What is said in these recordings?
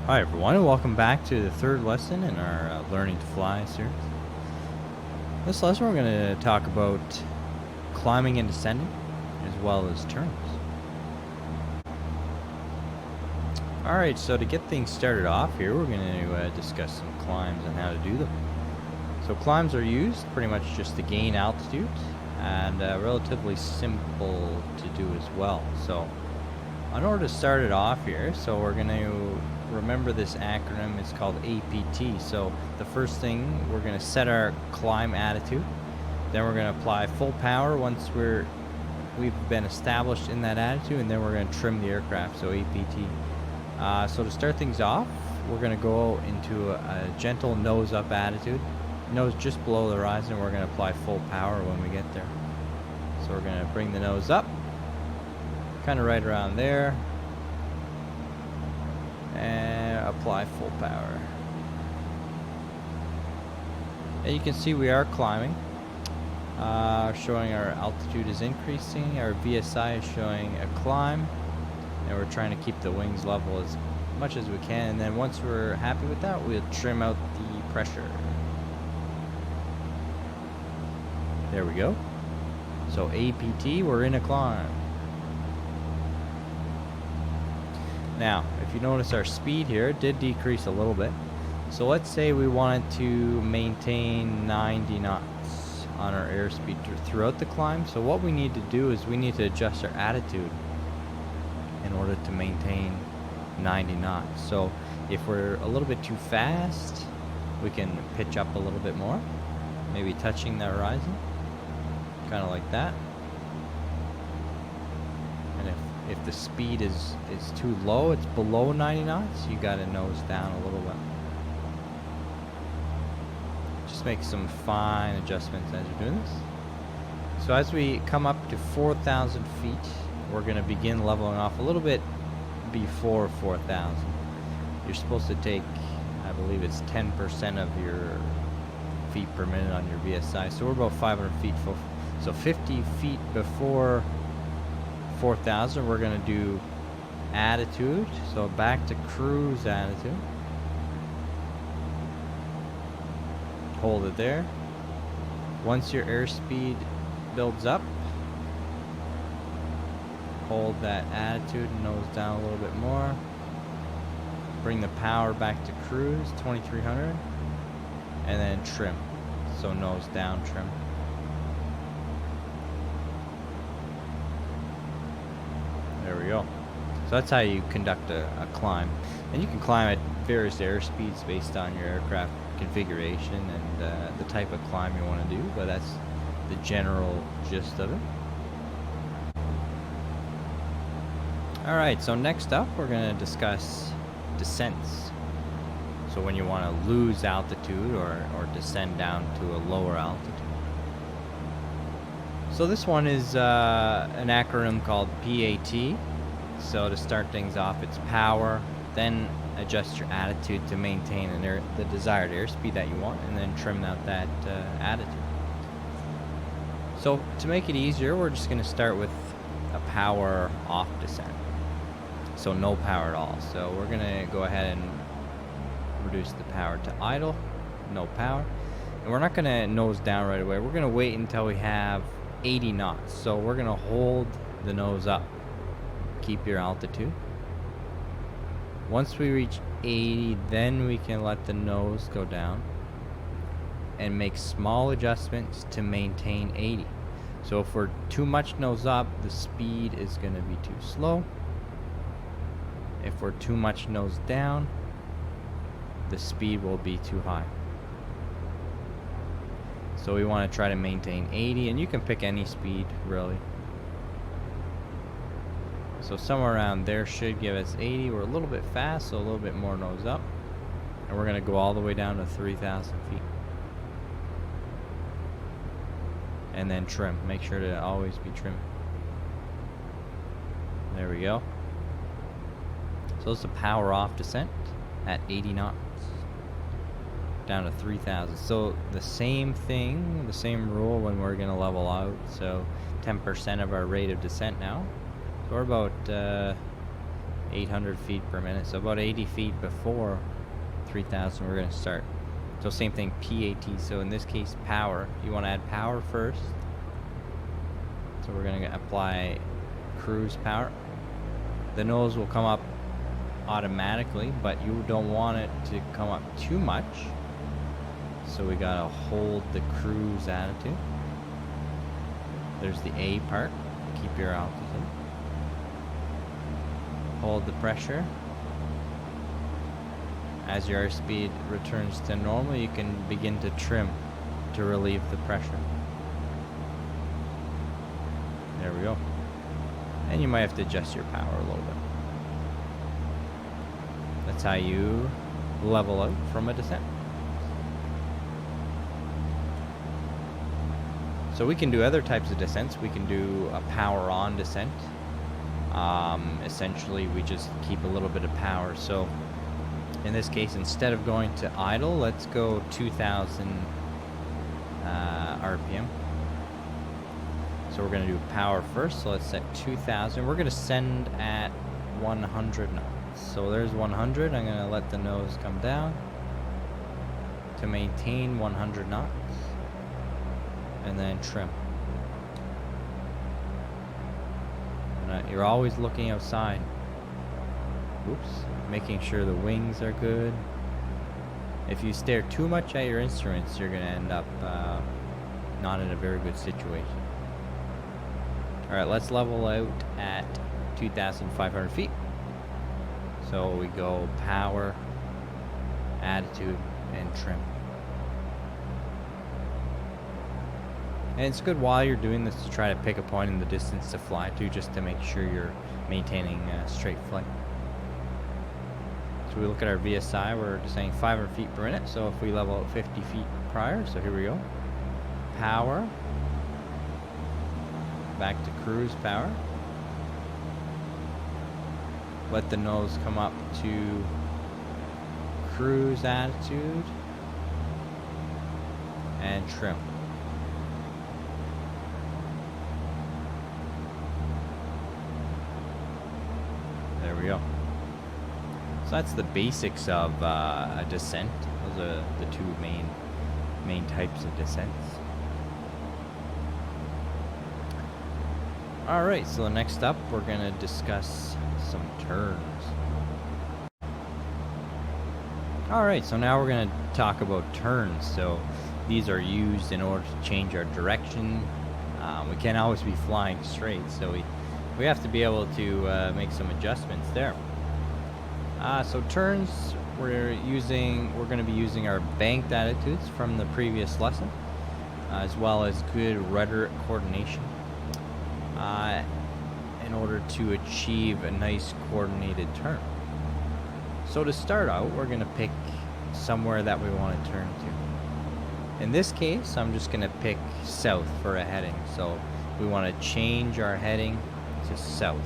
Hi everyone, and welcome back to the third lesson in our Learning to Fly series. This lesson we're going to talk about climbing and descending, as well as turns. Alright, so to get things started off here, we're going to discuss some climbs and how to do them. So climbs are used pretty much just to gain altitude, and relatively simple to do as well. So in order to start it off here, so we're going to remember this acronym is called APT. So the first thing, we're going to set our climb attitude. Then we're going to apply full power once we've been established in that attitude, and then we're going to trim the aircraft, so APT. So to start things off, we're going to go into a gentle nose up attitude, nose just below the horizon. We're going to apply full power when we get there. So we're going to bring the nose up, kind of right around there, and apply full power. And you can see we are climbing, showing our altitude is increasing, our VSI is showing a climb, and we're trying to keep the wings level as much as we can. And then once we're happy with that, we'll trim out the pressure. There we go. So APT, we're in a climb. Now, if you notice, our speed here did decrease a little bit. So let's say we wanted to maintain 90 knots on our airspeed throughout the climb. So what we need to do is we need to adjust our attitude in order to maintain 90 knots. So if we're a little bit too fast, we can pitch up a little bit more, maybe touching the horizon, kind of like that. And if the speed is too low, it's below 90 knots, you got to nose down a little bit. Just make some fine adjustments as you're doing this. So as we come up to 4,000 feet, we're going to begin leveling off a little bit before 4,000. You're supposed to take, I believe it's 10% of your feet per minute on your VSI. So we're about 500 feet. So 50 feet before 4,000, we're going to do attitude. So back to cruise attitude. Hold it there. Once your airspeed builds up, hold that attitude and nose down a little bit more. Bring the power back to cruise, 2300, and then trim. So nose down, trim. There we go. So that's how you conduct a climb. And you can climb at various airspeeds based on your aircraft configuration and the type of climb you want to do, but that's the general gist of it. Alright, so next up we're going to discuss descents. So when you want to lose altitude or descend down to a lower altitude. So this one is an acronym called PAT. So to start things off, it's power, then adjust your attitude to maintain the desired airspeed that you want, and then trim out that attitude. So to make it easier, we're just going to start with a power off descent. So no power at all. So we're going to go ahead and reduce the power to idle, no power. And we're not going to nose down right away. We're going to wait until we have 80 knots. So we're going to hold the nose up. Keep your altitude. Once we reach 80, then we can let the nose go down and make small adjustments to maintain 80. So if we're too much nose up, the speed is going to be too slow. If we're too much nose down, the speed will be too high. So we want to try to maintain 80, and you can pick any speed really. So somewhere around there should give us 80. We're a little bit fast, so a little bit more nose up. And we're going to go all the way down to 3,000 feet. And then trim. Make sure to always be trim. There we go. So it's a power off descent at 80 knots. Down to 3,000. So the same thing, the same rule when we're going to level out. So 10% of our rate of descent now. So we're about 800 feet per minute. So about 80 feet before 3,000 we're going to start. So same thing, PAT. So in this case, power. You want to add power first. So we're going to apply cruise power. The nose will come up automatically, but you don't want it to come up too much. So we got to hold the cruise attitude. There's the A part. Keep your altitude. Hold the pressure. As your airspeed returns to normal, you can begin to trim to relieve the pressure. There we go. And you might have to adjust your power a little bit. That's how you level out from a descent. So we can do other types of descents. We can do a power on descent. Essentially, we just keep a little bit of power. So in this case, instead of going to idle, let's go 2,000 RPM. So we're going to do power first. So let's set 2,000. We're going to send at 100 knots. So there's 100. I'm going to let the nose come down to maintain 100 knots. And then trim. And you're always looking outside. Oops. Making sure the wings are good. If you stare too much at your instruments, you're going to end up not in a very good situation. Alright, let's level out at 2,500 feet. So we go power, attitude, and trim. And it's good while you're doing this to try to pick a point in the distance to fly to, just to make sure you're maintaining a straight flight. So we look at our VSI, we're just saying 500 feet per minute. So if we level out 50 feet prior, so here we go. Power. Back to cruise power. Let the nose come up to cruise attitude. And trim. There we go. So that's the basics of a descent. Those are the two main types of descents. Alright, so next up we're going to discuss some turns. Alright, so now we're going to talk about turns. So these are used in order to change our direction. We can't always be flying straight, so we have to be able to make some adjustments there. So turns, we're going to be using our banked attitudes from the previous lesson, as well as good rudder coordination, in order to achieve a nice coordinated turn. So to start out, we're going to pick somewhere that we want to turn to. In this case, I'm just going to pick south for a heading. So we want to change our heading to south.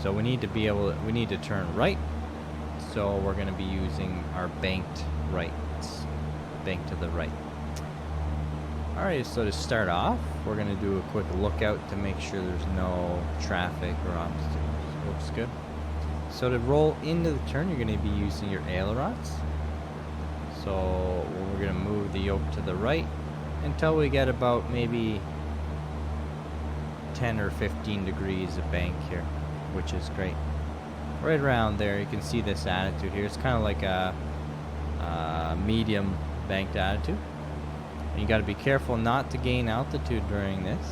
So we need to turn right. So we're going to be using our banked rights. Bank to the right. Alright, so to start off, we're going to do a quick lookout to make sure there's no traffic or obstacles. Looks good. So to roll into the turn, you're going to be using your ailerons. So we're going to move the yoke to the right until we get about maybe 10 or 15 degrees of bank here, which is great. Right around there, you can see this attitude here. It's kind of like a medium banked attitude. And you got to be careful not to gain altitude during this.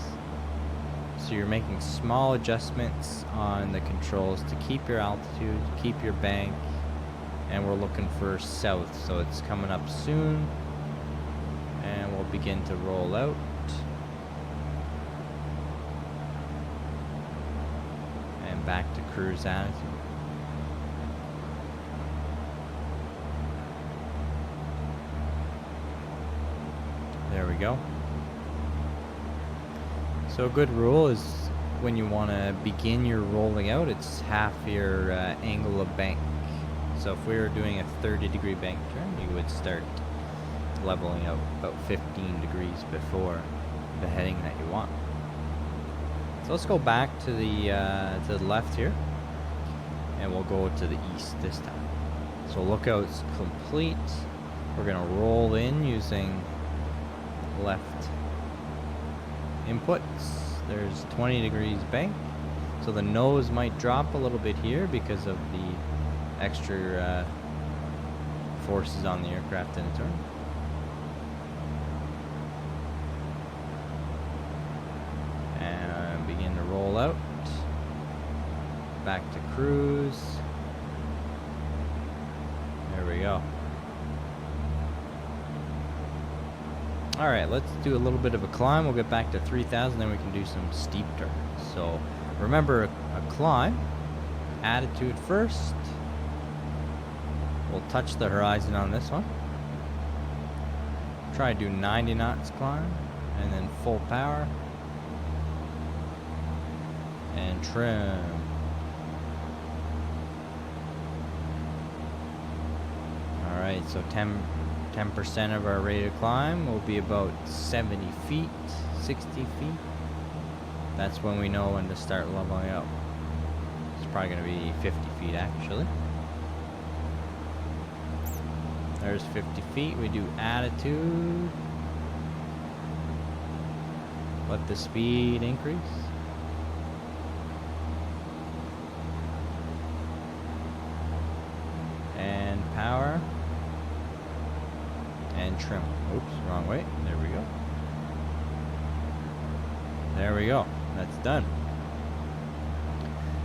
So you're making small adjustments on the controls to keep your altitude, keep your bank, and we're looking for south. So it's coming up soon, and we'll begin to roll out. And back to cruise attitude. There we go. So a good rule is when you want to begin your rolling out, it's half your angle of bank. So if we were doing a 30-degree bank turn, you would start leveling out about 15 degrees before the heading that you want. So let's go back to the left here. and we'll go to the east this time. So lookout's complete. We're gonna roll in using left inputs. There's 20 degrees bank. So the nose might drop a little bit here because of the extra forces on the aircraft in a turn. And begin to roll out. Back to cruise. There we go. Alright, let's do a little bit of a climb. We'll get back to 3,000, then we can do some steep turns. So remember, a climb, attitude first. We'll touch the horizon on this one. Try to do 90 knots climb, and then full power. And trim. Alright, so 10% of our rated climb will be about 70 feet, 60 feet. That's when we know when to start leveling up. It's probably going to be 50 feet actually. There's 50 feet. We do attitude. Let the speed increase. And power. And trim. Oops, wrong way. There we go. There we go. That's done.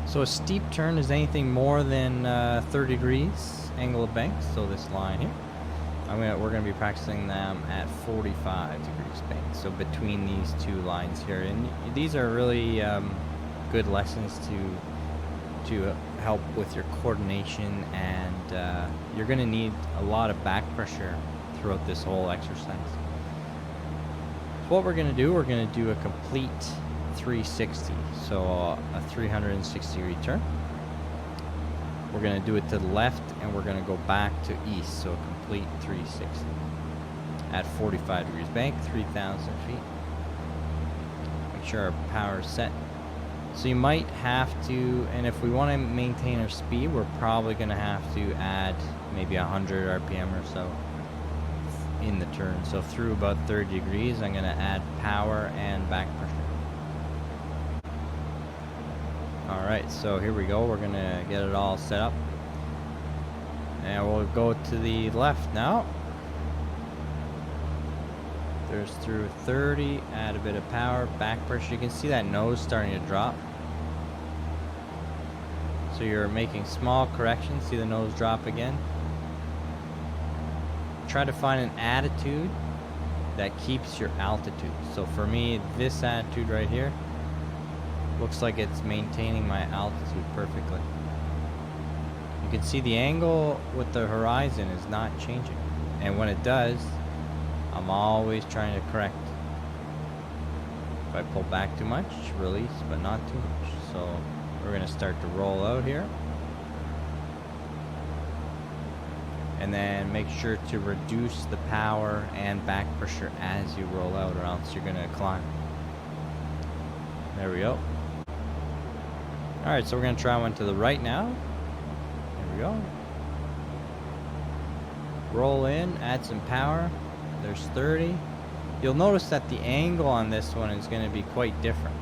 So a steep turn is anything more than 30 degrees angle of bank. So this line here, we're gonna be practicing them at 45 degrees bank. So between these two lines here, and these are really good lessons to help with your coordination, and you're gonna need a lot of back pressure throughout this whole exercise. So what we're going to do a complete 360, so a 360 degree turn. We're going to do it to the left, and we're going to go back to east, so a complete 360 at 45 degrees bank, 3,000 feet. Make sure our power is set. So you might have to, and if we want to maintain our speed, we're probably going to have to add maybe 100 RPM or so in the turn. So through about 30 degrees, I'm going to add power and back pressure. Alright, so here we go. We're going to get it all set up. And we'll go to the left now. There's through 30, add a bit of power, back pressure. You can see that nose starting to drop. So you're making small corrections. See the nose drop again? Try to find an attitude that keeps your altitude. So for me, this attitude right here looks like it's maintaining my altitude perfectly. You can see the angle with the horizon is not changing, and when it does, I'm always trying to correct. If I pull back too much, release, but not too much. So we're going to start to roll out here. And then make sure to reduce the power and back pressure as you roll out, or else you're going to climb. There we go. Alright, so we're going to try one to the right now. There we go. Roll in, add some power. There's 30. You'll notice that the angle on this one is going to be quite different,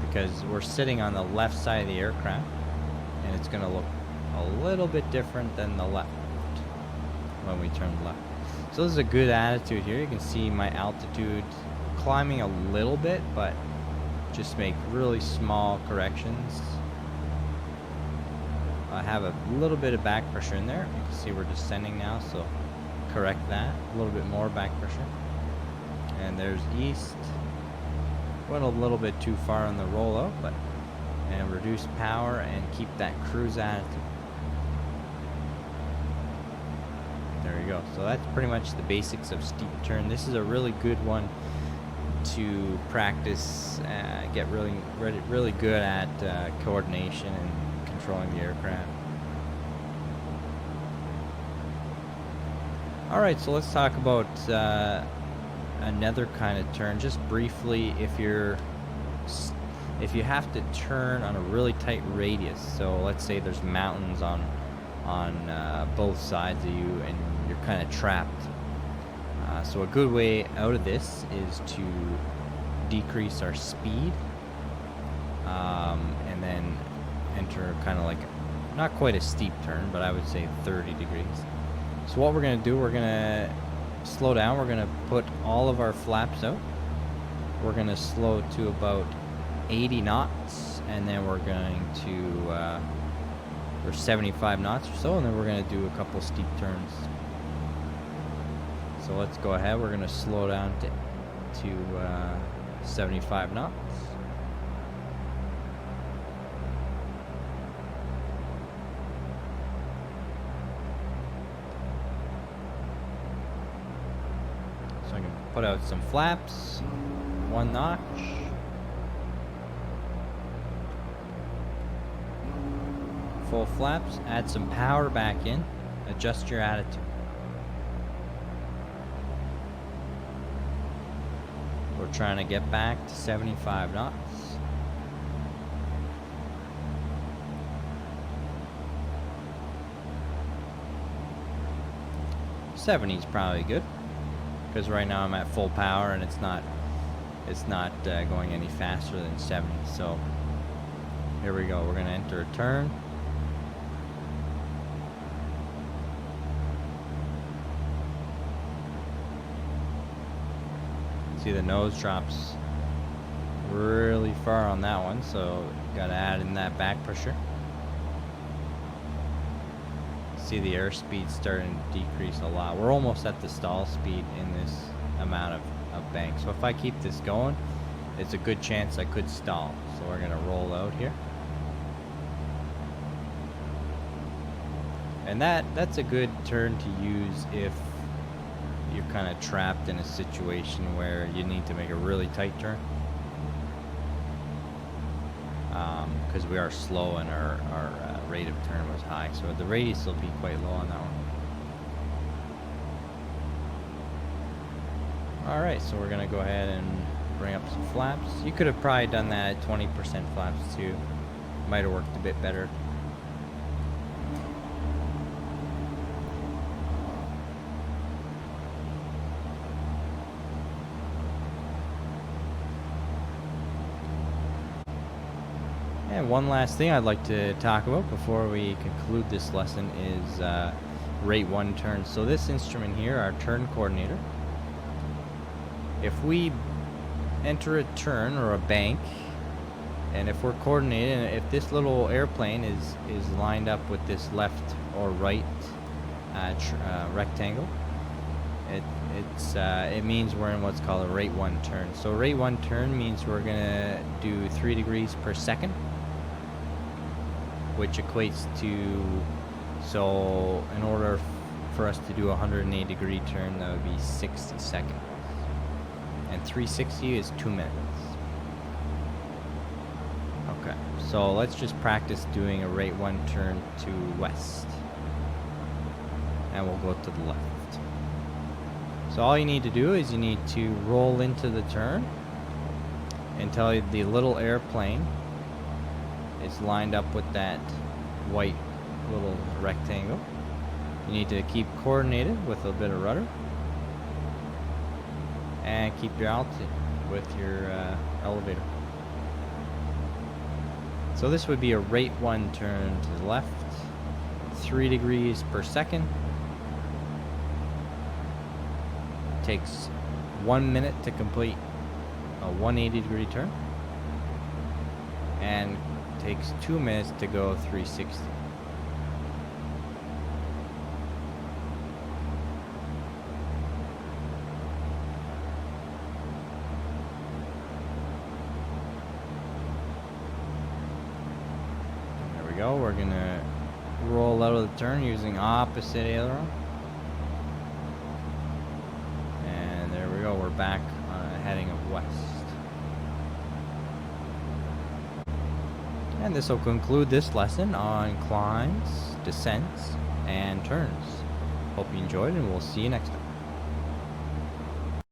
because we're sitting on the left side of the aircraft, and it's going to look a little bit different than the left when we turn left. So this is a good attitude here. You can see my altitude climbing a little bit, but just make really small corrections. I have a little bit of back pressure in there. You can see we're descending now, so correct that. A little bit more back pressure. And there's east. Went a little bit too far on the rollout, but and reduce power and keep that cruise attitude. There you go. So that's pretty much the basics of steep turn. This is a really good one to practice, get really good at coordination and controlling the aircraft. Alright, so let's talk about another kind of turn, just briefly. If you're if you have to turn on a really tight radius, so let's say there's mountains on both sides of you and you're kind of trapped. So a good way out of this is to decrease our speed, and then enter kind of like not quite a steep turn, but I would say 30 degrees. So what we're going to do, we're going to slow down. We're going to put all of our flaps out. We're going to slow to about 80 knots, and then we're going to or 75 knots or so, and then we're going to do a couple steep turns. So let's go ahead. We're going to slow down to 75 knots. So I can put out some flaps, 1 notch. Full flaps, add some power back in, adjust your attitude. We're trying to get back to 75 knots. '70 is probably good, because right now I'm at full power and it's not going any faster than 70. So here we go. We're going to enter a turn. See, the nose drops really far on that one, so got to add in that back pressure. See the airspeed starting to decrease a lot. We're almost at the stall speed in this amount of bank. So if I keep this going, it's a good chance I could stall. So we're gonna roll out here. And that's a good turn to use if you're kind of trapped in a situation where you need to make a really tight turn. Because we are slow and our rate of turn was high, so the radius will be quite low on that one. Alright, so we're going to go ahead and bring up some flaps. You could have probably done that at 20% flaps too. Might have worked a bit better. And one last thing I'd like to talk about before we conclude this lesson is rate 1 turn. So this instrument here, our turn coordinator, if we enter a turn or a bank, and if we're coordinated, and if this little airplane is lined up with this left or right rectangle, it means we're in what's called a rate 1 turn. So rate 1 turn means we're gonna do 3 degrees per second, which equates to, so in order for us to do a 180 degree turn, that would be 60 seconds. And 360 is 2 minutes. Okay, so let's just practice doing a rate 1 turn to west. And we'll go to the left. So all you need to do is you need to roll into the turn until the little airplane is lined up with that white little rectangle. You need to keep coordinated with a bit of rudder and keep your altitude with your elevator. So this would be a rate 1 turn to the left, 3 degrees per second. Takes 1 minute to complete a 180 degree turn, and takes 2 minutes to go 360. There we go. We're gonna roll out of the turn using opposite aileron. And there we go. We're back on a heading of west. And this will conclude this lesson on climbs, descents, and turns. Hope you enjoyed, and we'll see you next time.